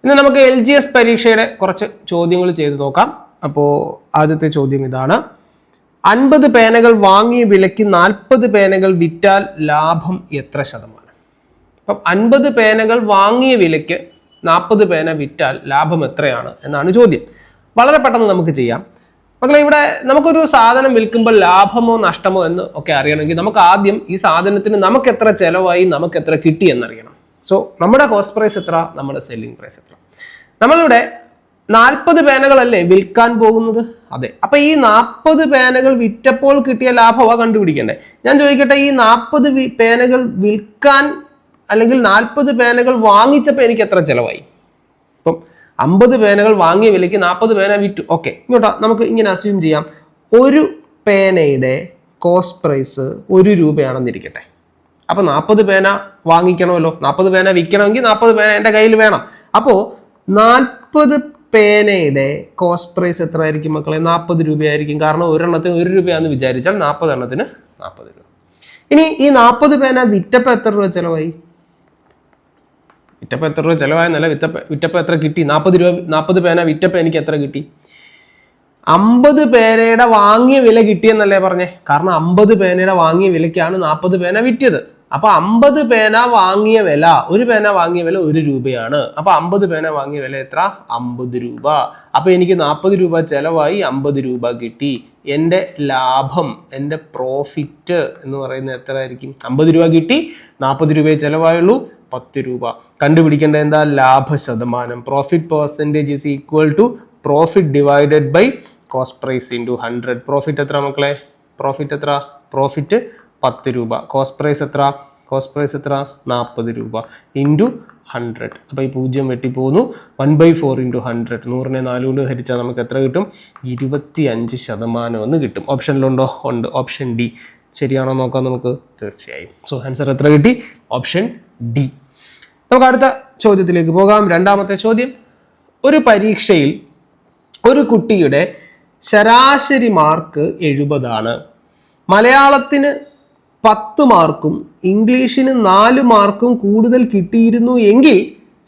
ഇന്ന് നമുക്ക് LGS പരീക്ഷയുടെ കുറച്ച് ചോദ്യങ്ങൾ ചെയ്ത് നോക്കാം. അപ്പോൾ ആദ്യത്തെ ചോദ്യം ഇതാണ്: 50 പേനകൾ വാങ്ങിയ വിലയ്ക്ക് 40 പേനകൾ വിറ്റാൽ ലാഭം എത്ര ശതമാനം? അപ്പം 50 പേനകൾ വാങ്ങിയ വിലയ്ക്ക് 40 പേന വിറ്റാൽ ലാഭം എത്രയാണ് എന്നാണ് ചോദ്യം. വളരെ പെട്ടെന്ന് നമുക്ക് ചെയ്യാം. മക്കളെ, ഇവിടെ നമുക്കൊരു സാധനം വിൽക്കുമ്പോൾ ലാഭമോ നഷ്ടമോ എന്ന് ഒക്കെ അറിയണമെങ്കിൽ നമുക്ക് ആദ്യം ഈ സാധനത്തിന് നമുക്ക് എത്ര ചെലവായി, നമുക്ക് എത്ര കിട്ടി എന്നറിയണം. സോ നമ്മുടെ കോസ്റ്റ് പ്രൈസ് എത്ര, നമ്മുടെ സെല്ലിംഗ് പ്രൈസ് എത്ര. നമ്മളിവിടെ 40 പേനകളല്ലേ വിൽക്കാൻ പോകുന്നത്? അതെ. അപ്പൊ ഈ 40 പേനകൾ വിറ്റപ്പോൾ കിട്ടിയ ലാഭമാണ് കണ്ടുപിടിക്കണ്ടേ. ഞാൻ ചോദിക്കട്ടെ, ഈ 40 പേനകൾ വിൽക്കാൻ അല്ലെങ്കിൽ 40 പേനകൾ വാങ്ങിച്ചപ്പോൾ എനിക്ക് എത്ര ചെലവായി? ഇപ്പം 50 പേനകൾ വാങ്ങിയ വിലയ്ക്ക് 40 പേന വിറ്റു. ഓക്കെ, ഇങ്ങോട്ടാ നമുക്ക് ഇങ്ങനെ അസ്യൂം ചെയ്യാം. ഒരു പേനയുടെ കോസ്റ്റ് പ്രൈസ് 1 രൂപയാണെന്നിരിക്കട്ടെ. അപ്പൊ 40 പേന വാങ്ങിക്കണമല്ലോ, 40 പേന വിൽക്കണമെങ്കിൽ 40 പേന എൻ്റെ കയ്യിൽ വേണം. അപ്പോൾ 40 പേനയുടെ കോസ്റ്റ് പ്രൈസ് എത്ര ആയിരിക്കും മക്കളെ? 40 രൂപയായിരിക്കും. കാരണം ഒരെണ്ണത്തിന് 1 രൂപയാണെന്ന് വിചാരിച്ചാൽ 40 എണ്ണത്തിന് 40 രൂപ. ഇനി ഈ 40 പേന വിറ്റപ്പോൾ എത്ര രൂപ ചെലവായി? വിറ്റപ്പോൾ എത്ര രൂപ ചെലവായെന്നല്ല, വിറ്റപ്പോൾ എത്ര കിട്ടി? 40 പേന വിറ്റപ്പോൾ എനിക്ക് എത്ര കിട്ടി? 50 പേനയുടെ വാങ്ങിയ വില കിട്ടിയെന്നല്ലേ പറഞ്ഞേ. കാരണം 50 പേനയുടെ വാങ്ങിയ വിലയ്ക്കാണ് 40 പേന വിറ്റത്. അപ്പൊ 50 പേന വാങ്ങിയ വില, ഒരു പേന വാങ്ങിയ വില 1 രൂപയാണ്. അപ്പൊ 50 പേന വാങ്ങിയ വില എത്ര? 50 രൂപ. അപ്പൊ എനിക്ക് 40 രൂപ ചെലവായി, 50 രൂപ കിട്ടി. എൻ്റെ ലാഭം, എൻ്റെ പ്രോഫിറ്റ് എന്ന് പറയുന്നത് എത്ര ആയിരിക്കും? 50 രൂപ കിട്ടി, 40 രൂപയെ ചെലവായുള്ളൂ, 10 രൂപ. കണ്ടുപിടിക്കേണ്ട എന്താ? ലാഭ ശതമാനം. Profit percentage is equal to profit divided by cost price into 100. Profit എത്ര മക്കളെ? പ്രോഫിറ്റ് എത്ര? പ്രോഫിറ്റ് 10 രൂപ. കോസ്റ്റ് പ്രൈസ് എത്ര? കോസ്റ്റ് പ്രൈസ് എത്ര? 40 രൂപ ഇൻറ്റു 100. അപ്പോൾ ഈ 0 വെട്ടിപ്പോകുന്നു. 1/4 ഇൻറ്റു 100. 100നെ 4 കൊണ്ട് ഹരിച്ചാൽ നമുക്ക് എത്ര കിട്ടും? 25% എന്ന് കിട്ടും. ഓപ്ഷനിലുണ്ടോ? ഉണ്ട്. ഓപ്ഷൻ ഡി ശരിയാണോ നോക്കാം നമുക്ക്. തീർച്ചയായും. സോ ആൻസർ എത്ര കിട്ടി? Option D. നമുക്ക് അടുത്ത ചോദ്യത്തിലേക്ക് പോകാം. രണ്ടാമത്തെ ചോദ്യം: ഒരു പരീക്ഷയിൽ ഒരു കുട്ടിയുടെ ശരാശരി മാർക്ക് 70 ആണ്. മലയാളത്തിന് 10 മാർക്കും ഇംഗ്ലീഷിന് 4 മാർക്കും കൂടുതൽ കിട്ടിയിരുന്നു എങ്കിൽ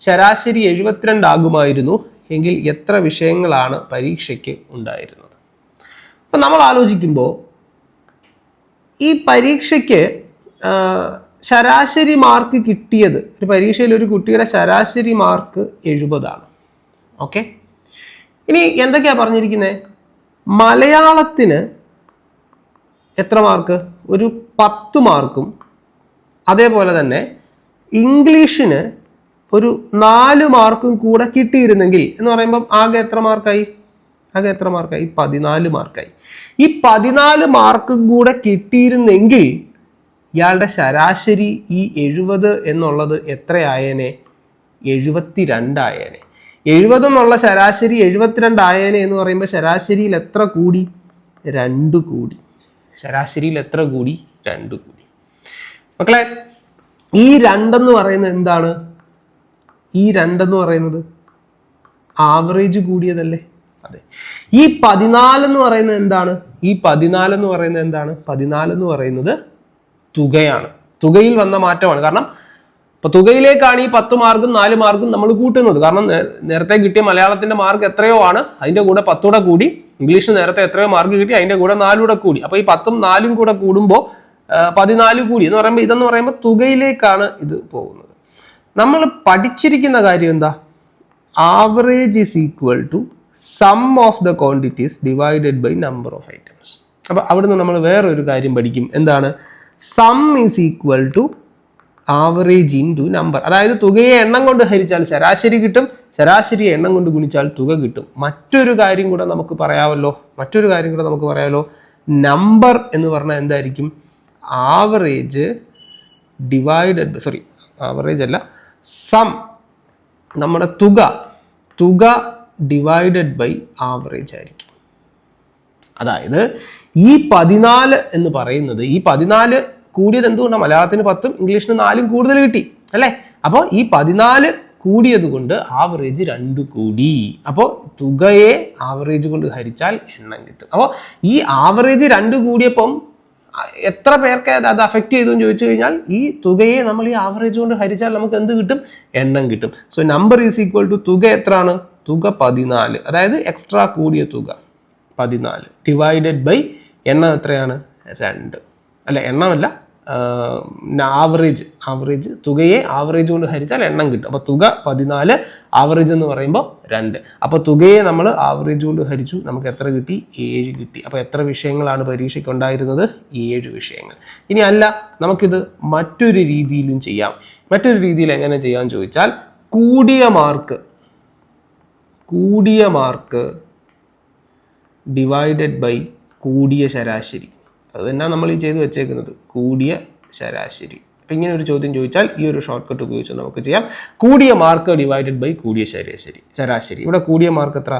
ശരാശരി 72 ആകുമായിരുന്നു. എങ്കിൽ എത്ര വിഷയങ്ങളാണ് പരീക്ഷയ്ക്ക് ഉണ്ടായിരുന്നത്? അപ്പം നമ്മൾ ആലോചിക്കുമ്പോൾ ഈ പരീക്ഷയ്ക്ക് ശരാശരി മാർക്ക് കിട്ടിയത്, ഒരു പരീക്ഷയിൽ ഒരു കുട്ടിയുടെ ശരാശരി മാർക്ക് 70 ആണ്. ഓക്കെ, ഇനി എന്തൊക്കെയാ പറഞ്ഞിരിക്കുന്നത്? മലയാളത്തിന് എത്ര മാർക്ക്? ഒരു 10 മാർക്കും, അതേപോലെ തന്നെ ഇംഗ്ലീഷിന് ഒരു 4 മാർക്കും കൂടെ കിട്ടിയിരുന്നെങ്കിൽ എന്ന് പറയുമ്പം ആകെ എത്ര മാർക്കായി? 14 മാർക്കായി. ഈ 14 മാർക്കും കൂടെ കിട്ടിയിരുന്നെങ്കിൽ ഇയാളുടെ ശരാശരി ഈ 70 എന്നുള്ളത് എത്രയായേനെ? 72 ആയേനെ. 70 എന്നുള്ള ശരാശരി 72 ആയേനെ എന്ന് പറയുമ്പോൾ ശരാശരിയിൽ എത്ര കൂടി? 2 കൂടി. ശരാശരിയിൽ എത്ര കൂടി? 2 കൂടി. മക്കളെ, ഈ 2 എന്ന് പറയുന്നത് എന്താണ്? ഈ 2 എന്ന് പറയുന്നത് ആവറേജ് കൂടിയതല്ലേ? അതെ. ഈ 14 എന്ന് പറയുന്നത് എന്താണ്? ഈ 14 എന്ന് പറയുന്നത് എന്താണ്? 14 എന്ന് പറയുന്നത് തുകയാണ്. തുകയിൽ വന്ന മാറ്റമാണ്. കാരണം ഇപ്പൊ തുകയിലേക്കാണ് ഈ 10 മാർക്കും 4 മാർക്കും നമ്മൾ കൂട്ടുന്നത്. കാരണം നേരത്തെ കിട്ടിയ മലയാളത്തിന്റെ മാർക്ക് എത്രയോ ആണ്, അതിന്റെ കൂടെ 10 കൂടെ കൂടി. ഇംഗ്ലീഷ് നേരത്തെ എത്രയോ മാർക്ക് കിട്ടി, അതിന്റെ കൂടെ 4 കൂടെ കൂടി. അപ്പൊ ഈ 10ഉം 4ഉം കൂടെ കൂടുമ്പോൾ 14 കൂടി എന്ന് പറയുമ്പോൾ ഇതെന്ന് പറയുമ്പോൾ തുകയിലേക്കാണ് ഇത് പോകുന്നത്. നമ്മൾ പഠിച്ചിരിക്കുന്ന കാര്യം എന്താ? Average is equal to sum of the quantities divided by number of items. അപ്പൊ അവിടുന്ന് നമ്മൾ വേറൊരു കാര്യം പഠിക്കും. എന്താണ്? Sum is equal to average into number. അതായത് തുകയെ എണ്ണം കൊണ്ട് ഹരിച്ചാൽ ശരാശരി കിട്ടും, ശരാശരി എണ്ണം കൊണ്ട് ഗുണിച്ചാൽ തുക കിട്ടും. മറ്റൊരു കാര്യം കൂടെ നമുക്ക് പറയാമല്ലോ. നമ്പർ എന്ന് പറഞ്ഞാൽ എന്തായിരിക്കും? ആവറേജ് ഡിവൈഡഡ്, ആവറേജ് അല്ല, സം, നമ്മുടെ തുക ഡിവൈഡഡ് ബൈ ആവറേജ് ആയിരിക്കും. അതായത് ഈ 14 എന്ന് പറയുന്നത്, ഈ 14 കൂടിയത് എന്തുകൊണ്ടാണ്? മലയാളത്തിന് 10ഉം ഇംഗ്ലീഷിന് 4ഉം കൂടുതൽ കിട്ടി അല്ലേ? അപ്പോൾ ഈ 14 കൂടിയത് കൊണ്ട് ആവറേജ് 2 കൂടി. അപ്പോൾ തുകയെ ആവറേജ് കൊണ്ട് ഹരിച്ചാൽ എണ്ണം കിട്ടും. അപ്പോൾ ഈ ആവറേജ് 2 കൂടിയപ്പം എത്ര പേർക്ക് അത് അഫക്റ്റ് ചെയ്തു എന്ന് ചോദിച്ചു കഴിഞ്ഞാൽ ഈ തുകയെ നമ്മൾ ഈ ആവറേജ് കൊണ്ട് ഹരിച്ചാൽ നമുക്ക് എന്ത് കിട്ടും? എണ്ണം കിട്ടും. So number is equal to തുക എത്രയാണ്? തുക 14. അതായത് എക്സ്ട്രാ കൂടിയ തുക 14 ഡിവൈഡഡ് ബൈ എണ്ണം എത്രയാണ്? 2. അല്ല, എണ്ണമല്ല, ആവറേജ് തുകയെ ആവറേജ് കൊണ്ട് ഹരിച്ചാൽ എണ്ണം കിട്ടും. അപ്പോൾ തുക 14, ആവറേജ് എന്ന് പറയുമ്പോൾ 2. അപ്പോൾ തുകയെ നമ്മൾ ആവറേജ് കൊണ്ട് ഹരിച്ചു, നമുക്ക് എത്ര കിട്ടി? 7 കിട്ടി. അപ്പോൾ എത്ര വിഷയങ്ങളാണ് പരീക്ഷയ്ക്ക് ഉണ്ടായിരുന്നത്? 7 വിഷയങ്ങൾ. ഇനി അല്ല, നമുക്കിത് മറ്റൊരു രീതിയിലും ചെയ്യാം. മറ്റൊരു രീതിയിൽ എങ്ങനെ ചെയ്യാമെന്ന് ചോദിച്ചാൽ, കൂടിയ മാർക്ക് ഡിവൈഡഡ് ബൈ കൂടിയ ശരാശരി. അത് തന്നെ നമ്മൾ ഈ ചെയ്ത് വെച്ചേക്കുന്നത്, കൂടിയ ശരാശരി. അപ്പം ഇങ്ങനെ ഒരു ചോദ്യം ചോദിച്ചാൽ ഈ ഒരു ഷോർട്ട് കട്ട് ഉപയോഗിച്ച് നമുക്ക് ചെയ്യാം. കൂടിയ മാർക്ക് ഡിവൈഡഡ് ബൈ കൂടിയ ശരാശരി. ഇവിടെ കൂടിയ മാർക്ക് എത്ര?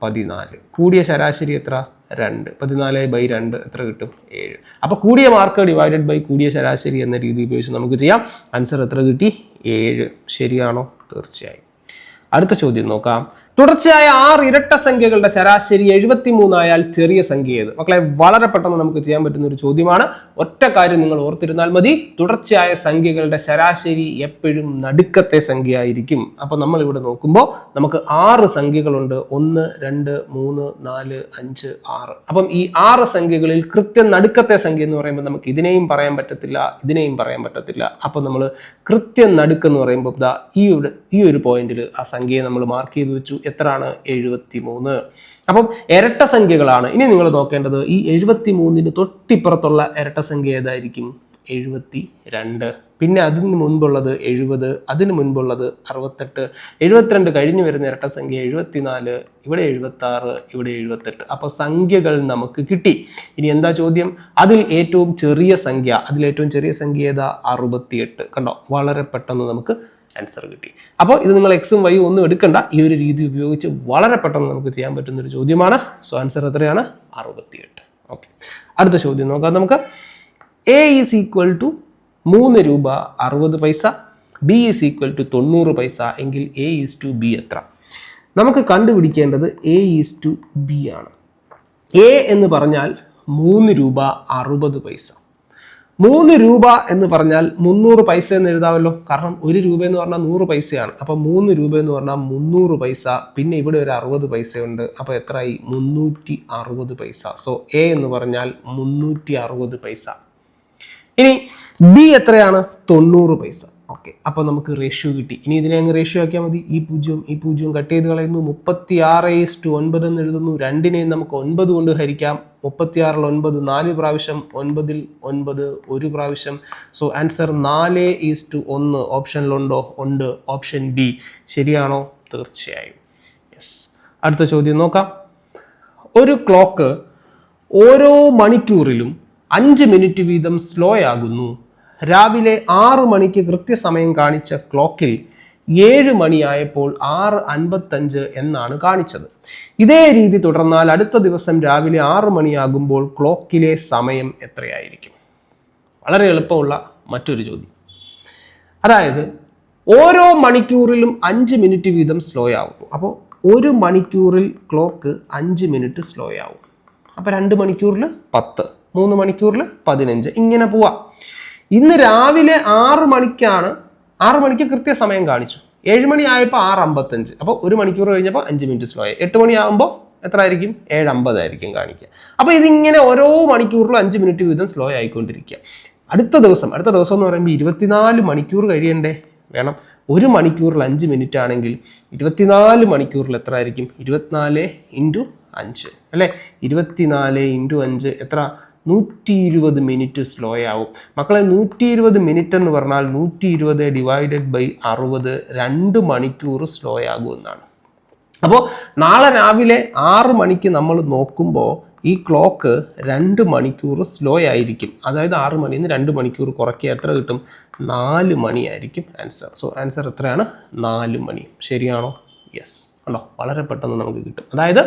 14. കൂടിയ ശരാശരി എത്ര? 2. 14/2 എത്ര കിട്ടും? 7. അപ്പോൾ കൂടിയ മാർക്ക് ഡിവൈഡഡ് ബൈ കൂടിയ ശരാശരി എന്ന രീതി ഉപയോഗിച്ച് നമുക്ക് ചെയ്യാം. ആൻസർ എത്ര കിട്ടി? 7. ശരിയാണോ? തീർച്ചയായും. അടുത്ത ചോദ്യം നോക്കാം. തുടർച്ചയായ 6 ഇരട്ട സംഖ്യകളുടെ ശരാശരി 73 ആയാൽ ചെറിയ സംഖ്യ ഏത്? മക്കളെ, വളരെ പെട്ടെന്ന് നമുക്ക് ചെയ്യാൻ പറ്റുന്ന ഒരു ചോദ്യമാണ്. ഒറ്റ കാര്യം നിങ്ങൾ ഓർത്തിരുന്നാൽ മതി, തുടർച്ചയായ സംഖ്യകളുടെ ശരാശരി എപ്പോഴും നടുക്കത്തെ സംഖ്യ ആയിരിക്കും. അപ്പൊ നമ്മൾ ഇവിടെ നോക്കുമ്പോൾ നമുക്ക് 6 സംഖ്യകളുണ്ട്. 1, 2, 3, 4, 5, 6. അപ്പം ഈ 6 സംഖ്യകളിൽ കൃത്യം നടുക്കത്തെ സംഖ്യ എന്ന് പറയുമ്പോൾ നമുക്ക് ഇതിനെയും പറയാൻ പറ്റത്തില്ല, ഇതിനെയും പറയാൻ പറ്റത്തില്ല. അപ്പൊ നമ്മൾ കൃത്യം നടുക്കെന്ന് പറയുമ്പോൾ ഈ ഒരു പോയിന്റിൽ ആ സംഖ്യയെ നമ്മൾ മാർക്ക് ചെയ്ത് വെച്ചു. എത്രയാണ്? 73. അപ്പം ഇരട്ട സംഖ്യകളാണ്. ഇനി നിങ്ങൾ നോക്കേണ്ടത് ഈ 73ന് തൊട്ടിപ്പുറത്തുള്ള ഇരട്ട സംഖ്യ ഏതായിരിക്കും? 72. പിന്നെ അതിന് മുൻപുള്ളത് 70, അതിന് മുൻപുള്ളത് 68, 72 കഴിഞ്ഞു വരുന്ന ഇരട്ട സംഖ്യ 74, ഇവിടെ 76, ഇവിടെ 78. അപ്പോൾ സംഖ്യകൾ നമുക്ക് കിട്ടി. ഇനി എന്താ ചോദ്യം? അതിൽ ഏറ്റവും ചെറിയ സംഖ്യ ഏതാ? 68. കണ്ടോ, വളരെ പെട്ടെന്ന് നമുക്ക് ആൻസർ കിട്ടി. അപ്പോൾ ഇത് നിങ്ങൾ എക്സും വൈയും ഒന്നും എടുക്കണ്ട, ഈ ഒരു രീതി ഉപയോഗിച്ച് വളരെ പെട്ടെന്ന് നമുക്ക് ചെയ്യാൻ പറ്റുന്ന ഒരു ചോദ്യമാണ്. സോ ആൻസർ എത്രയാണ്? 68. ഓക്കെ, അടുത്ത ചോദ്യം നോക്കാം നമുക്ക്. എ ഈസ് ഈക്വൽ ടു 3 രൂപ 60 പൈസ, ബി ഈസ് ഈക്വൽ ടു 90 പൈസ എങ്കിൽ എ ഈസ് ടു ബി എത്ര? നമുക്ക് കണ്ടുപിടിക്കേണ്ടത് എ ഈസ് ടു ബി ആണ്. എ എന്ന് പറഞ്ഞാൽ 3 രൂപ 60 പൈസ. 3 രൂപ എന്ന് പറഞ്ഞാൽ 300 പൈസ എന്ന് എഴുതാമല്ലോ, കാരണം 1 രൂപ എന്ന് പറഞ്ഞാൽ 100 പൈസയാണ്. അപ്പം 3 രൂപ എന്ന് പറഞ്ഞാൽ 300 പൈസ, പിന്നെ ഇവിടെ ഒരു 60 പൈസയുണ്ട്. അപ്പോൾ എത്രയായി? 360 പൈസ. സോ എ എന്ന് പറഞ്ഞാൽ 360 പൈസ. ഇനി ബി എത്രയാണ്? 90 പൈസ. ഓക്കെ, അപ്പോൾ നമുക്ക് റേഷ്യോ കിട്ടി. ഇനി ഇതിനെ അങ്ങ് റേഷ്യോ ആക്കിയാൽ മതി. ഈ പൂജ്യവും കട്ട് ചെയ്ത് കളയുന്നു. 36:9 എന്ന് എഴുതുന്നു. 2നെയും നമുക്ക് 9 കൊണ്ട് ഹരിക്കാം. 36 9 4 പ്രാവശ്യം, 9 9 1 പ്രാവശ്യം. So answer 4:1. ഓപ്ഷനിലുണ്ടോ? ഉണ്ട്. Option B. ശരിയാണോ? തീർച്ചയായും യെസ്. അടുത്ത ചോദ്യം നോക്കാം. ഒരു ക്ലോക്ക് ഓരോ മണിക്കൂറിലും 5 മിനിറ്റ് വീതം സ്ലോ ആകുന്നു. രാവിലെ 6 മണിക്ക് കൃത്യസമയം കാണിച്ച ക്ലോക്കിൽ 7 മണിയായപ്പോൾ 6:55 എന്നാണ് കാണിച്ചത്. ഇതേ രീതി തുടർന്നാൽ അടുത്ത ദിവസം രാവിലെ 6 മണിയാകുമ്പോൾ ക്ലോക്കിലെ സമയം എത്രയായിരിക്കും? വളരെ എളുപ്പമുള്ള മറ്റൊരു ചോദ്യം. അതായത് ഓരോ മണിക്കൂറിലും 5 മിനിറ്റ് വീതം സ്ലോ ആവുന്നു. അപ്പോൾ 1 മണിക്കൂറിൽ ക്ലോക്ക് 5 മിനിറ്റ് സ്ലോ ആവും. അപ്പോൾ 2 മണിക്കൂറിൽ 10, 3 മണിക്കൂറിൽ 15, ഇങ്ങനെ പോവാം. ഇന്ന് രാവിലെ 6 മണിക്ക് കൃത്യസമയം കാണിച്ചു. 7 മണി ആയപ്പോൾ 6:55. അപ്പോൾ 1 മണിക്കൂർ കഴിഞ്ഞപ്പോൾ 5 മിനിറ്റ് സ്ലോ ആയി. 8 മണിയാകുമ്പോൾ എത്ര ആയിരിക്കും? 7:50 ആയിരിക്കും കാണിക്കുക. അപ്പോൾ ഇതിങ്ങനെ ഓരോ മണിക്കൂറിലും 5 മിനിറ്റ് വീതം സ്ലോ ആയിക്കൊണ്ടിരിക്കുക. അടുത്ത ദിവസം എന്ന് പറയുമ്പോൾ 24 മണിക്കൂർ കഴിയണ്ടേ? വേണം. 1 മണിക്കൂറിൽ 5 മിനിറ്റ് ആണെങ്കിൽ 24 മണിക്കൂറിൽ എത്ര ആയിരിക്കും? 24 × 5 അല്ലേ? 24 × 5 എത്ര? 120 മിനിറ്റ് സ്ലോ ആവും. മക്കളെ, 120 മിനിറ്റ് എന്ന് പറഞ്ഞാൽ 120 ഡിവൈഡഡ് ബൈ 60, 2 മണിക്കൂർ സ്ലോ ആകും എന്നാണ്. അപ്പോൾ നാളെ രാവിലെ 6 മണിക്ക് നമ്മൾ നോക്കുമ്പോൾ ഈ ക്ലോക്ക് 2 മണിക്കൂർ സ്ലോ ആയിരിക്കും. അതായത് 6 മണിയിൽ നിന്ന് 2 മണിക്കൂർ കുറയ്ക്കുക, എത്ര കിട്ടും? 4 മണിയായിരിക്കും ആൻസർ. സോ ആൻസർ എത്രയാണ്? 4 മണി. ശരിയാണോ? യെസ്. ആണോ? വളരെ പെട്ടെന്ന് നമുക്ക് കിട്ടും. അതായത്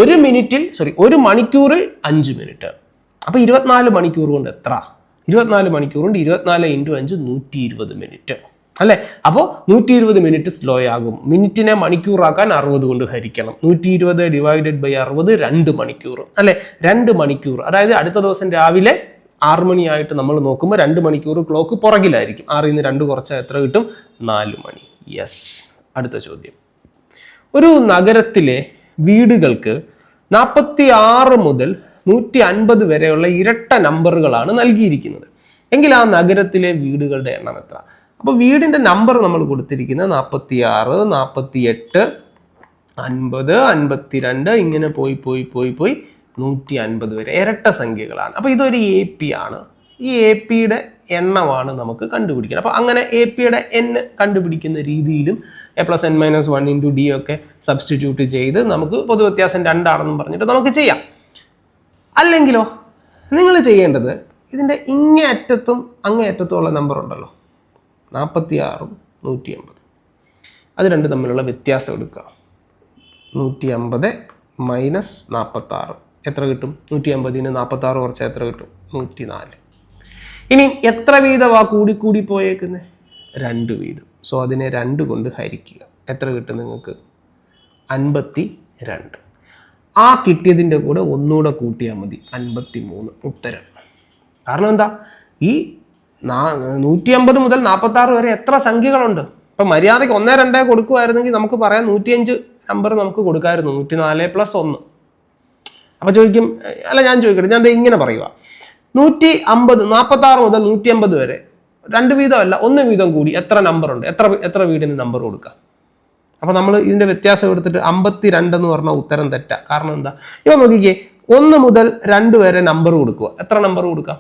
1 മണിക്കൂറിൽ 5 മിനിറ്റ്. അപ്പോൾ 24 മണിക്കൂർ കൊണ്ട് എത്ര? 24 മണിക്കൂർ കൊണ്ട് 24 × 5 120 മിനിറ്റ് അല്ലേ? അപ്പോൾ 120 മിനിറ്റ് സ്ലോ ആകും. മിനിറ്റിനെ മണിക്കൂറാക്കാൻ 60 കൊണ്ട് ഹരിക്കണം. 120 ഡിവൈഡഡ് ബൈ 60, 2 മണിക്കൂർ അല്ലേ? 2 മണിക്കൂർ. അതായത് അടുത്ത ദിവസം രാവിലെ 6 മണിയായിട്ട് നമ്മൾ നോക്കുമ്പോൾ 2 മണിക്കൂർ ക്ലോക്ക് പുറകിലായിരിക്കും. 6ൽ നിന്ന് 2 കുറച്ചാൽ എത്ര കിട്ടും? 4 മണി. യെസ്. അടുത്ത ചോദ്യം. ഒരു നഗരത്തിലെ വീടുകൾക്ക് 46 മുതൽ 150 വരെയുള്ള ഇരട്ട നമ്പറുകളാണ് നൽകിയിരിക്കുന്നത്. എങ്കിൽ ആ നഗരത്തിലെ വീടുകളുടെ എണ്ണം എത്ര? അപ്പോൾ വീടിന്റെ നമ്പർ നമ്മൾ കൊടുത്തിരിക്കുന്നത് 46, 48, 50, 52 ഇങ്ങനെ പോയി 150 വരെ ഇരട്ട സംഖ്യകളാണ്. അപ്പോൾ ഇതൊരു AP ആണ്. ഈ APയുടെ എണ്ണമാണ് നമുക്ക് കണ്ടുപിടിക്കണം. അപ്പോൾ അങ്ങനെ APയുടെ n കണ്ടുപിടിക്കുന്ന രീതിയിലും a+n-1 × d ഒക്കെ സബ്സ്റ്റിറ്റ്യൂട്ട് ചെയ്ത് നമുക്ക് പൊതുവ്യത്യാസം 2 ആണെന്നും പറഞ്ഞിട്ട് നമുക്ക് ചെയ്യാം. അല്ലെങ്കിലോ നിങ്ങൾ ചെയ്യേണ്ടത് ഇതിൻ്റെ ഇങ്ങേയറ്റത്തും അങ്ങേയറ്റത്തുമുള്ള നമ്പർ ഉണ്ടല്ലോ, 46ഉം 150, അത് രണ്ടും തമ്മിലുള്ള വ്യത്യാസം എടുക്കുക. 150 മൈനസ് 46 എത്ര കിട്ടും? 150ന് 46 കുറച്ചാൽ എത്ര കിട്ടും? 104. ഇനി എത്ര വീതമാ കൂടി പോയേക്കുന്നത്? 2 വീതം. സോ അതിനെ 2 കൊണ്ട് ഹരിക്കുക. എത്ര കിട്ടും നിങ്ങൾക്ക്? 52. ആ കിട്ടിയതിൻ്റെ കൂടെ ഒന്നുകൂടെ കൂട്ടിയാൽ മതി, 53 ഉത്തരം. കാരണം എന്താ? ഈ 150 മുതൽ 46 വരെ എത്ര സംഖ്യകളുണ്ട്? ഇപ്പം മര്യാദയ്ക്ക് 1, 2 കൊടുക്കുമായിരുന്നെങ്കിൽ നമുക്ക് പറയാം 105 നമ്പർ നമുക്ക് കൊടുക്കാമായിരുന്നു, 104 + 1. അപ്പം ചോദിക്കും, അല്ല ഞാൻ ചോദിക്കട്ടെ, ഞാൻ ഇങ്ങനെ പറയുക, 150 46 മുതൽ 150 വരെ 2 വീതമല്ല 1 വീതം കൂടി എത്ര നമ്പർ ഉണ്ട്? എത്ര വീടിന് നമ്പർ കൊടുക്കുക? അപ്പം നമ്മൾ ഇതിൻ്റെ വ്യത്യാസം എടുത്തിട്ട് 52 എന്ന് പറഞ്ഞാൽ ഉത്തരം തെറ്റാ. കാരണം എന്താ? ഇപ്പം നോക്കിക്കേ, 1 മുതൽ 2 വരെ നമ്പർ കൊടുക്കുക. എത്ര നമ്പർ കൊടുക്കാം?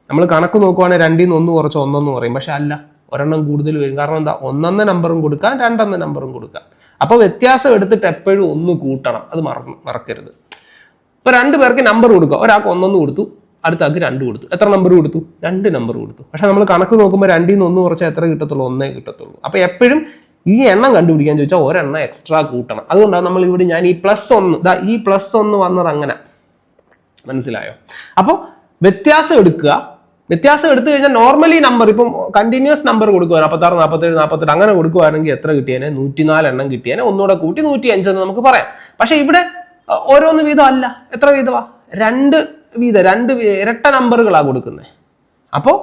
നമ്മൾ കണക്ക് നോക്കുവാണെങ്കിൽ 2ൽ നിന്ന് 1 കുറച്ച് 1 എന്ന് പറയും. പക്ഷെ അല്ല, ഒരെണ്ണം കൂടുതൽ വരും. കാരണം എന്താ? 1 നമ്പറും കൊടുക്കാം, 2 നമ്പറും കൊടുക്കാം. അപ്പോൾ വ്യത്യാസം എടുത്തിട്ട് എപ്പോഴും 1 കൂട്ടണം. അത് മറക്കരുത്. ഇപ്പോൾ 2 പേർക്ക് നമ്പർ കൊടുക്കുക. ഒരാൾക്ക് 1 കൊടുത്തു, അടുത്ത ആൾക്ക് 2 കൊടുത്തു. എത്ര നമ്പർ കൊടുത്തു? 2 നമ്പർ കൊടുത്തു. പക്ഷെ നമ്മൾ കണക്ക് നോക്കുമ്പോൾ 2ൽ നിന്ന് 1 കുറച്ചാൽ എത്ര കിട്ടത്തുള്ളൂ? 1 കിട്ടത്തുള്ളൂ. അപ്പോൾ എപ്പോഴും ഈ എണ്ണം കണ്ടുപിടിക്കാൻ ചോദിച്ചാൽ ഒരെണ്ണം എക്സ്ട്രാ കൂട്ടണം. അതുകൊണ്ടാണ് നമ്മൾ ഇവിടെ ഞാൻ ഈ +1 ഈ +1 വന്നത് അങ്ങനെ. മനസ്സിലായോ? അപ്പോൾ വ്യത്യാസം എടുക്കുക. വ്യത്യാസം എടുത്തു കഴിഞ്ഞാൽ നോർമലി നമ്പർ ഇപ്പം കണ്ടിന്യൂസ് നമ്പർ കൊടുക്കുക, 46, 47, 48 അങ്ങനെ കൊടുക്കുകയാണെങ്കിൽ എത്ര കിട്ടിയേനെ? 104 എണ്ണം കിട്ടിയേനെ. ഒന്നുകൂടെ കൂട്ടി 105 എന്ന് നമുക്ക് പറയാം. പക്ഷെ ഇവിടെ ഓരോന്ന് വീതം അല്ല. എത്ര വീതമാ? 2 വീതം, 2 ഇരട്ട നമ്പറുകളാണ് കൊടുക്കുന്നത്. അപ്പോൾ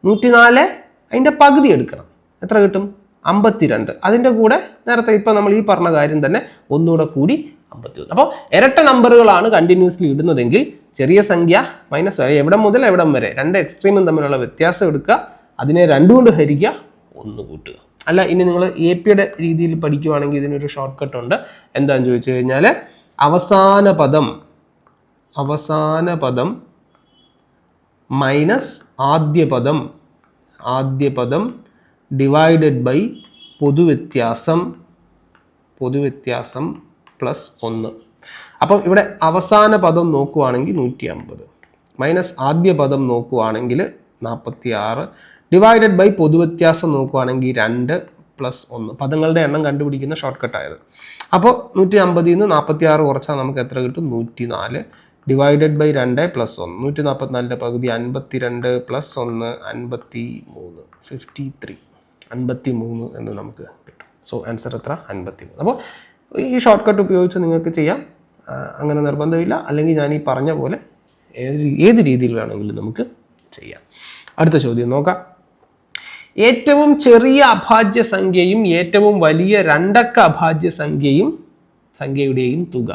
104 അതിൻ്റെ പകുതി എടുക്കണം. എത്ര കിട്ടും? 52. അതിൻ്റെ കൂടെ നേരത്തെ ഇപ്പം നമ്മൾ ഈ പറഞ്ഞ കാര്യം തന്നെ ഒന്നുകൂടെ കൂടി 51. അപ്പോൾ ഇരട്ട നമ്പറുകളാണ് കണ്ടിന്യൂസ്ലി ഇടുന്നതെങ്കിൽ ചെറിയ സംഖ്യ മൈനസ് എവിടം മുതൽ എവിടം വരെ 2 എക്സ്ട്രീമും തമ്മിലുള്ള വ്യത്യാസം എടുക്കുക, അതിനെ 2 കൊണ്ട് ഹരിക്കുക, 1 കൂട്ടുക. അല്ല, ഇനി നിങ്ങൾ APയുടെ രീതിയിൽ പഠിക്കുവാണെങ്കിൽ ഇതിനൊരു ഷോർട്ട് കട്ട് ഉണ്ട്. എന്താണെന്ന് ചോദിച്ചു കഴിഞ്ഞാൽ അവസാന പദം മൈനസ് ആദ്യ പദം ഡിവൈഡഡ് ബൈ പൊതുവ്യത്യാസം +1. അപ്പം ഇവിടെ അവസാന പദം നോക്കുവാണെങ്കിൽ 150 മൈനസ് ആദ്യ പദം നോക്കുവാണെങ്കിൽ 46 ഡിവൈഡഡ് ബൈ പൊതുവ്യത്യാസം നോക്കുവാണെങ്കിൽ 2 + 1. പദങ്ങളുടെ എണ്ണം കണ്ടുപിടിക്കുന്ന ഷോർട്ട് കട്ടായത്. അപ്പോൾ 150ൽ നിന്ന് 46 കുറച്ചാൽ നമുക്ക് എത്ര കിട്ടും? 104 ഡിവൈഡഡ് ബൈ 2 + 1. 144ൻ്റെ പകുതി 52 + 1 53, 53 എന്ന് നമുക്ക് കിട്ടും. സോ ആൻസർ എത്ര? 53. അപ്പോൾ ഈ ഷോർട്ട് കട്ട് ഉപയോഗിച്ച് നിങ്ങൾക്ക് ചെയ്യാം, അങ്ങനെ നിർബന്ധമില്ല. അല്ലെങ്കിൽ ഞാൻ ഈ പറഞ്ഞ പോലെ ഏത് രീതിയിൽ വേണമെങ്കിലും നമുക്ക് ചെയ്യാം. അടുത്ത ചോദ്യം നോക്കാം. ഏറ്റവും ചെറിയ അഭാജ്യ സംഖ്യയും ഏറ്റവും വലിയ 2 അക്ക അഭാജ്യ സംഖ്യയുടെയും തുക.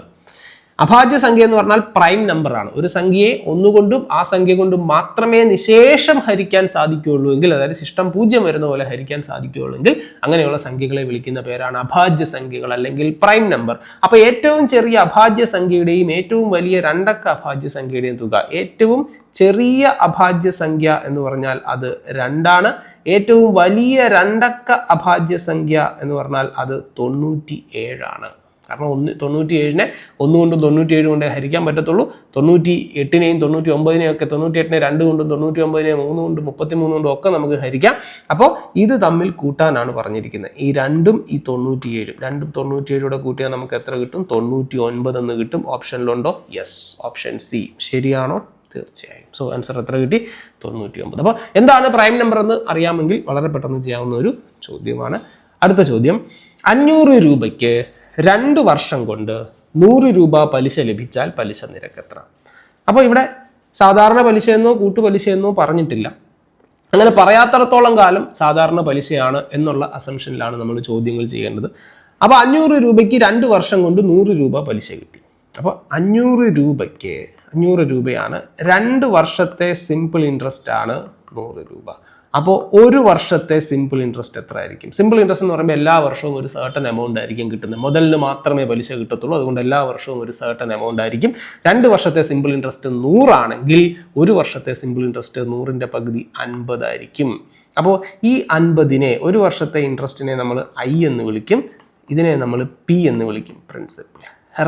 അഭാജ്യ സംഖ്യ എന്ന് പറഞ്ഞാൽ പ്രൈം നമ്പറാണ്. ഒരു സംഖ്യയെ 1 കൊണ്ടും ആ സംഖ്യ കൊണ്ടും മാത്രമേ നിശേഷം ഹരിക്കാൻ സാധിക്കുകയുള്ളൂ എങ്കിൽ, അതായത് ശിഷ്ടം 0 വരുന്ന പോലെ ഹരിക്കാൻ സാധിക്കുകയുള്ളൂ എങ്കിൽ അങ്ങനെയുള്ള സംഖ്യകളെ വിളിക്കുന്ന പേരാണ് അഭാജ്യ സംഖ്യകൾ അല്ലെങ്കിൽ പ്രൈം നമ്പർ. അപ്പോൾ ഏറ്റവും ചെറിയ അഭാജ്യ സംഖ്യയുടെയും ഏറ്റവും വലിയ 2 അക്ക അഭാജ്യ സംഖ്യയുടെയും തുക. ഏറ്റവും ചെറിയ അഭാജ്യ സംഖ്യ എന്ന് പറഞ്ഞാൽ അത് 2 ആണ്. ഏറ്റവും വലിയ 2 അക്ക അഭാജ്യ സംഖ്യ എന്ന് പറഞ്ഞാൽ അത് 97 ആണ്. കാരണം 97നെ 1 കൊണ്ടും 97 കൊണ്ടേ ഹരിക്കാൻ പറ്റത്തുള്ളൂ. 98നെയും 99നെയും ഒക്കെ 98നെ 2 കൊണ്ടും 99നെ 3 കൊണ്ടും 33 കൊണ്ടും ഒക്കെ നമുക്ക് ഹരിക്കാം. അപ്പോൾ ഇത് തമ്മിൽ കൂട്ടാനാണ് പറഞ്ഞിരിക്കുന്നത്. ഈ 2ഉം ഈ 97, 2ഉം 97 കൂട്ടിയാൽ നമുക്ക് എത്ര കിട്ടും? 99 എന്ന് കിട്ടും. ഓപ്ഷനിലുണ്ടോ? Yes, option C. ശരിയാണോ? തീർച്ചയായും. സോ ആൻസർ എത്ര കിട്ടി? 99. അപ്പോൾ എന്താണ് പ്രൈം നമ്പർ എന്ന് അറിയാമെങ്കിൽ വളരെ പെട്ടെന്ന് ചെയ്യാവുന്ന ഒരു ചോദ്യമാണ്. അടുത്ത ചോദ്യം. 500 രൂപയ്ക്ക് 2 വർഷം കൊണ്ട് 100 രൂപ പലിശ ലഭിച്ചാൽ പലിശ നിരക്ക് എത്ര? അപ്പോൾ ഇവിടെ സാധാരണ പലിശയെന്നോ കൂട്ടുപലിശയെന്നോ പറഞ്ഞിട്ടില്ല. അങ്ങനെ പറയാത്തിടത്തോളം കാലം സാധാരണ പലിശയാണ് എന്നുള്ള അസംഷനിലാണ് നമ്മൾ ചോദ്യങ്ങൾ ചെയ്യേണ്ടത്. അപ്പോൾ 500 രൂപയ്ക്ക് 2 വർഷം കൊണ്ട് 100 രൂപ പലിശ കിട്ടി. അപ്പോൾ 500 രൂപയാണ് 2 വർഷത്തെ സിമ്പിൾ ഇൻട്രസ്റ്റ് ആണ് 100 രൂപ. അപ്പോൾ ഒരു വർഷത്തെ സിമ്പിൾ ഇൻട്രസ്റ്റ് എത്ര ആയിരിക്കും? സിമ്പിൾ ഇൻട്രസ്റ്റ് എന്ന് പറയുമ്പോൾ എല്ലാ വർഷവും ഒരു സർട്ടൻ എമൗണ്ട് ആയിരിക്കും കിട്ടുന്നത്. മുതലിന് മാത്രമേ പലിശ കിട്ടത്തുള്ളൂ. അതുകൊണ്ട് എല്ലാ വർഷവും ഒരു സർട്ടൻ എമൗണ്ട് ആയിരിക്കും. 2 വർഷത്തെ സിമ്പിൾ ഇൻട്രസ്റ്റ് 100 ആണെങ്കിൽ ഒരു വർഷത്തെ സിമ്പിൾ ഇൻട്രസ്റ്റ് 100ന്റെ പകുതി 50 ആയിരിക്കും. അപ്പോൾ ഈ 50നെ, ഒരു വർഷത്തെ ഇൻട്രസ്റ്റിനെ നമ്മൾ I എന്ന് വിളിക്കും, ഇതിനെ നമ്മൾ P എന്ന് വിളിക്കും, പ്രിൻസിപ്പൽ.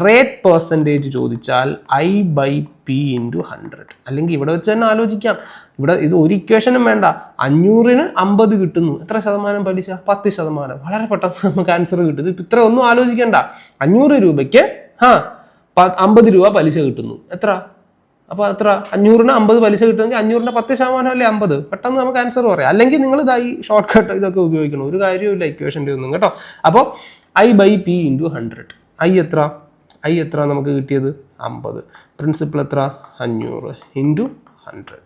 റേറ്റ് പെർസെൻറ്റേജ് ചോദിച്ചാൽ I/P × 100. അല്ലെങ്കിൽ ഇവിടെ വെച്ച് തന്നെ ആലോചിക്കാം. ഇവിടെ ഇത് ഒരു ഇക്വേഷനും വേണ്ട. 500-ന് 50 കിട്ടുന്നു. എത്ര ശതമാനം പലിശ? 10%. വളരെ പെട്ടെന്ന് നമുക്ക് ആൻസർ കിട്ടും. ഇത് ഇത്ര ഒന്നും ആലോചിക്കേണ്ട. 500 രൂപയ്ക്ക് 50 രൂപ പലിശ കിട്ടുന്നു. എത്ര? അപ്പോൾ എത്ര? 500-ന് 50 പലിശ കിട്ടുമെങ്കിൽ 500-ന്റെ 10% അല്ലേ 50. പെട്ടെന്ന് നമുക്ക് ആൻസർ പറയാം. അല്ലെങ്കിൽ നിങ്ങൾ ഇതായി ഷോർട്ട് കട്ട് ഇതൊക്കെ ഉപയോഗിക്കണം. ഒരു കാര്യമില്ല ഇക്വേഷൻ്റെ ഒന്നും കേട്ടോ. അപ്പോൾ I/P × 100. I എത്ര നമുക്ക് കിട്ടിയത്? 50. പ്രിൻസിപ്പൽ എത്ര? 500 × 100.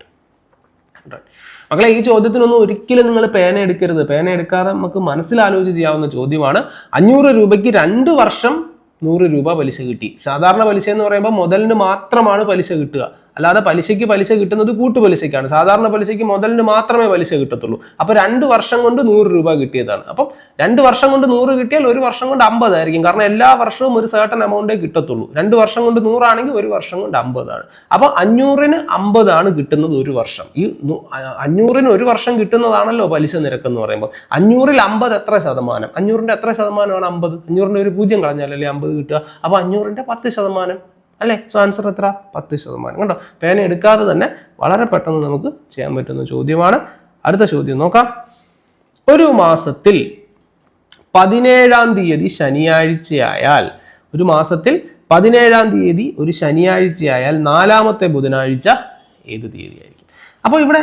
മക്കളെ, ഈ ചോദ്യത്തിനൊന്നും ഒരിക്കലും നിങ്ങൾ പേന എടുക്കരുത്. പേന എടുക്കാതെ നമുക്ക് മനസ്സിലാലോചിച്ച് ചെയ്യാവുന്ന ചോദ്യമാണ്. 500 രൂപയ്ക്ക് 2 വർഷം 100 രൂപ പലിശ കിട്ടി. സാധാരണ പലിശ എന്ന് പറയുമ്പോൾ മുതലിന് മാത്രമാണ് പലിശ കിട്ടുക. അല്ലാതെ പലിശയ്ക്ക് പലിശ കിട്ടുന്നത് കൂട്ടുപലിശയ്ക്കാണ്. സാധാരണ പലിശയ്ക്ക് മുതലിന് മാത്രമേ പലിശ കിട്ടത്തുള്ളൂ. അപ്പോൾ 2 വർഷം കൊണ്ട് 100 രൂപ കിട്ടിയതാണ്. അപ്പം 2 വർഷം കൊണ്ട് 100 കിട്ടിയാൽ ഒരു വർഷം കൊണ്ട് 50 ആയിരിക്കും. കാരണം എല്ലാ വർഷവും ഒരു സർട്ടൻ എമൗണ്ടേ കിട്ടത്തുള്ളൂ. 2 വർഷം കൊണ്ട് 100 ആണെങ്കിൽ ഒരു വർഷം കൊണ്ട് 50 ആണ്. അപ്പോൾ 500-ന് 50 ആണ് കിട്ടുന്നത് ഒരു വർഷം. ഈ 500-ന് ഒരു വർഷം കിട്ടുന്നതാണല്ലോ പലിശ നിരക്ക് എന്ന് പറയുമ്പോൾ. 500-ൽ 50 എത്ര ശതമാനം? 500-ന്റെ എത്ര ശതമാനമാണ് 50? 500-ന്റെ ഒരു 0 കളഞ്ഞാലല്ലേ 50 കിട്ടുക. അപ്പോൾ 500-ന്റെ 10% അല്ലേ? സോ ആൻസർ എത്ര? 10%. കണ്ടോ? പേന എടുക്കാതെ തന്നെ വളരെ പെട്ടെന്ന് നമുക്ക് ചെയ്യാൻ പറ്റുന്ന ചോദ്യമാണ്. അടുത്ത ചോദ്യം നോക്കാം. ഒരു മാസത്തിൽ 17-ാം തീയതി ശനിയാഴ്ചയായാൽ, ഒരു മാസത്തിൽ 17-ാം തീയതി ഒരു ശനിയാഴ്ചയായാൽ 4ാമത്തെ ബുധനാഴ്ച ഏത് തീയതിയായിരിക്കും? അപ്പോൾ ഇവിടെ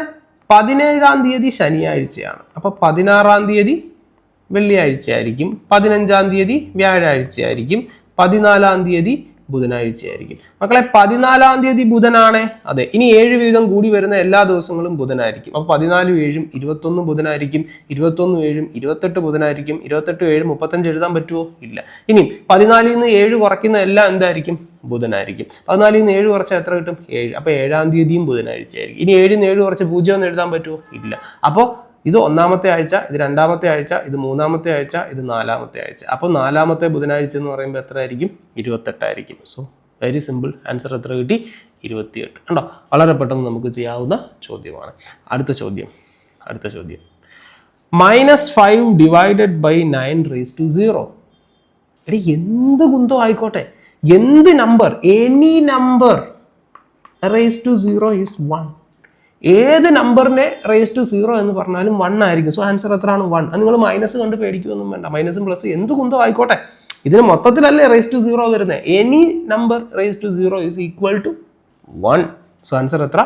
17-ാം തീയതി ശനിയാഴ്ചയാണ്. അപ്പോൾ 16-ാം തീയതി വെള്ളിയാഴ്ചയായിരിക്കും, 15-ാം തീയതി വ്യാഴാഴ്ചയായിരിക്കും, 14-ാം തീയതി ബുധനാഴ്ചയായിരിക്കും. മക്കളെ, 14-ാം തീയതി ബുധനാണ്. അതെ, ഇനി 7 വീതം കൂടി വരുന്ന എല്ലാ ദിവസങ്ങളും ബുധനായിരിക്കും. അപ്പോൾ 14 7 21 ബുധനായിരിക്കും, 21 7 28 ബുധനായിരിക്കും, 28 7 35 എഴുതാൻ പറ്റുമോ? ഇല്ല. ഇനി 14-ൽ നിന്ന് 7 കുറയ്ക്കുന്ന എല്ലാം എന്തായിരിക്കും? ബുധനായിരിക്കും. 14-ൽ നിന്ന് 7 കുറച്ചാൽ എത്ര കിട്ടും? 7. അപ്പോൾ 7-ാം തീയതിയും ബുധനാഴ്ചയായിരിക്കും. ഇനി 7-ൽ നിന്ന് 7 കുറച്ച് 0 എന്ന് എഴുതാൻ പറ്റുമോ? ഇല്ല. അപ്പോൾ ഇത് 1ാമത്തെ ആഴ്ച, ഇത് 2ാമത്തെ ആഴ്ച, ഇത് 3ാമത്തെ ആഴ്ച, ഇത് 4ാമത്തെ ആഴ്ച. അപ്പോൾ 4ാമത്തെ ബുധനാഴ്ച എന്ന് പറയുമ്പോൾ എത്ര ആയിരിക്കും? 28 ആയിരിക്കും. So very simple. ആൻസർ എത്ര കിട്ടി? 28. കണ്ടോ? വളരെ പെട്ടെന്ന് നമുക്ക് ചെയ്യാവുന്ന ചോദ്യമാണ്. അടുത്ത ചോദ്യം -5 ÷ 9^0. എടി, എന്ത് കുന്തോ ആയിക്കോട്ടെ, എന്ത് നമ്പർ, എനി നമ്പർ (0) is 1. ഏത് നമ്പറിനെ (0) എന്ന് പറഞ്ഞാലും 1 ആയിരിക്കും. സോ ആൻസർ എത്രയാണ്? 1. അത് നിങ്ങൾ മൈനസ് കണ്ട് പേടിക്കുകയൊന്നും വേണ്ട. മൈനസും പ്ലസും എന്ത് കുന്തോ ആയിക്കോട്ടെ, ഇതിന് മൊത്തത്തിലല്ലേ (0) വരുന്നത്. Any number (0) is equal to 1. So answer എത്ര?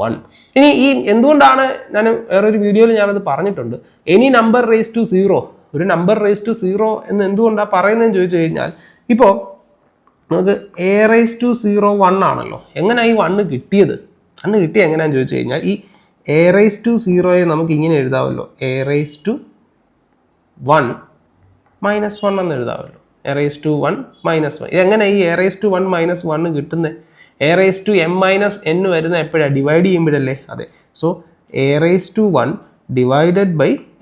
1. ഇനി ഈ എന്തുകൊണ്ടാണ്, ഞാൻ വേറൊരു വീഡിയോയിൽ ഞാനത് പറഞ്ഞിട്ടുണ്ട്, എനി നമ്പർ (0), ഒരു നമ്പർ (0) എന്ന് എന്തുകൊണ്ടാണ് പറയുന്നതെന്ന് ചോദിച്ചു കഴിഞ്ഞാൽ, ഇപ്പോൾ നമുക്ക് a⁻0 1 ആണല്ലോ. എങ്ങനെയാണ് ഈ 1 കിട്ടിയത്? അന്ന് കിട്ടിയ എങ്ങനെയാണെന്ന് ചോദിച്ചു കഴിഞ്ഞാൽ, ഈ a⁻0യെ നമുക്ക് ഇങ്ങനെ എഴുതാമല്ലോ, a⁻1 - 1 എന്ന് എഴുതാമല്ലോ. a⁻1 - 1. ഇതെങ്ങനെ ഈ a⁻1 - 1 കിട്ടുന്നത്? a⁻m - n വരുന്ന എപ്പോഴാണ്? ഡിവൈഡ് ചെയ്യുമ്പോഴല്ലേ? അതെ. So a⁻1 /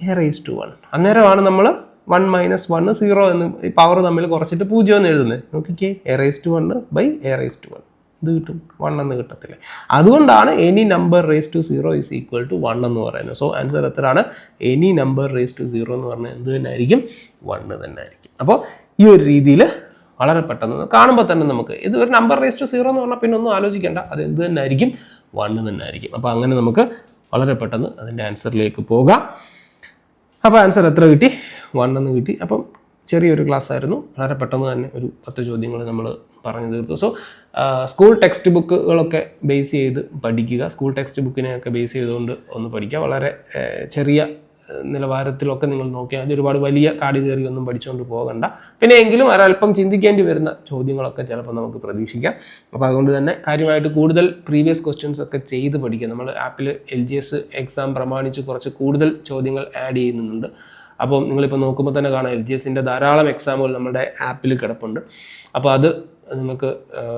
a⁻1. അന്നേരമാണ് നമ്മൾ 1 - 1 0 എന്ന് ഈ പവർ തമ്മിൽ കുറച്ചിട്ട് 0 എന്ന് എഴുതുന്നത്. നോക്കിക്കേ, a⁻1 / a⁻1. ഇത് കിട്ടും, 1 എന്ന് കിട്ടത്തില്ല. അതുകൊണ്ടാണ് any number (0) is equal to 1 എന്ന് പറയുന്നത്. സോ ആൻസർ എത്രയാണ്? എനി നമ്പർ (0) എന്ന് പറഞ്ഞാൽ എന്ത് തന്നെ ആയിരിക്കും? 1 തന്നെ ആയിരിക്കും. അപ്പോൾ ഈ ഒരു രീതിയിൽ വളരെ പെട്ടെന്ന് കാണുമ്പോൾ തന്നെ നമുക്ക് ഇത് ഒരു നമ്പർ (0) എന്ന് പറഞ്ഞാൽ പിന്നെ ഒന്നും ആലോചിക്കേണ്ട, അത് എന്ത് തന്നെ ആയിരിക്കും? 1 തന്നെ ആയിരിക്കും. അപ്പോൾ അങ്ങനെ നമുക്ക് വളരെ പെട്ടെന്ന് അതിൻ്റെ ആൻസറിലേക്ക് പോകാം. അപ്പോൾ ആൻസർ എത്ര കിട്ടി? 1 എന്ന് കിട്ടി. അപ്പം ചെറിയൊരു ക്ലാസ് ആയിരുന്നു. വളരെ പെട്ടെന്ന് തന്നെ ഒരു 10 ചോദ്യങ്ങൾ നമ്മൾ പറഞ്ഞു തീർത്തു. സോ സ്കൂൾ ടെക്സ്റ്റ് ബുക്കുകളൊക്കെ ബേസ് ചെയ്ത് പഠിക്കുക. സ്കൂൾ ടെക്സ്റ്റ് ബുക്കിനെയൊക്കെ ബേസ് ചെയ്തുകൊണ്ട് ഒന്ന് പഠിക്കുക. വളരെ ചെറിയ നിലവാരത്തിലൊക്കെ നിങ്ങൾ നോക്കിയാൽ അത് ഒരുപാട് വലിയ കാട് കയറിയൊന്നും പഠിച്ചുകൊണ്ട് പോകണ്ട. പിന്നെ എങ്കിലും ഒരല്പം ചിന്തിക്കേണ്ടി വരുന്ന ചോദ്യങ്ങളൊക്കെ ചിലപ്പോൾ നമുക്ക് പ്രതീക്ഷിക്കാം. അപ്പോൾ അതുകൊണ്ട് തന്നെ കാര്യമായിട്ട് കൂടുതൽ പ്രീവിയസ് ക്വസ്റ്റ്യൻസ് ഒക്കെ ചെയ്ത് പഠിക്കുക. നമ്മൾ ആപ്പിൽ LGS എക്സാം പ്രമാണിച്ച് കുറച്ച് കൂടുതൽ ചോദ്യങ്ങൾ ആഡ് ചെയ്യുന്നുണ്ട്. അപ്പം നിങ്ങളിപ്പോൾ നോക്കുമ്പോൾ തന്നെ കാണാം LGSൻ്റെ ധാരാളം എക്സാമുകൾ നമ്മുടെ ആപ്പിൽ കിടപ്പുണ്ട്. അപ്പോൾ അത് നിങ്ങൾക്ക്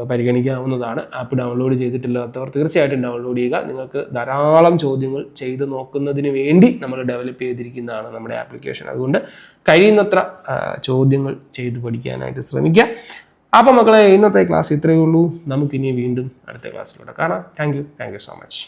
പരിഗണിക്കാവുന്നതാണ്. ആപ്പ് ഡൗൺലോഡ് ചെയ്തിട്ടില്ലാത്തവർ തീർച്ചയായിട്ടും ഡൗൺലോഡ് ചെയ്യുക. നിങ്ങൾക്ക് ധാരാളം ചോദ്യങ്ങൾ ചെയ്ത് നോക്കുന്നതിന് വേണ്ടി നമ്മൾ ഡെവലപ്പ് ചെയ്തിരിക്കുന്നതാണ് നമ്മുടെ ആപ്ലിക്കേഷൻ. അതുകൊണ്ട് കഴിയുന്നത്ര ചോദ്യങ്ങൾ ചെയ്ത് പഠിക്കാനായിട്ട് ശ്രമിക്കുക. അപ്പോൾ മക്കളെ, ഇന്നത്തെ ക്ലാസ് ഇത്രയേ ഉള്ളൂ. നമുക്കിനി വീണ്ടും അടുത്ത ക്ലാസ്സിലൂടെ കാണാം. Thank you so much.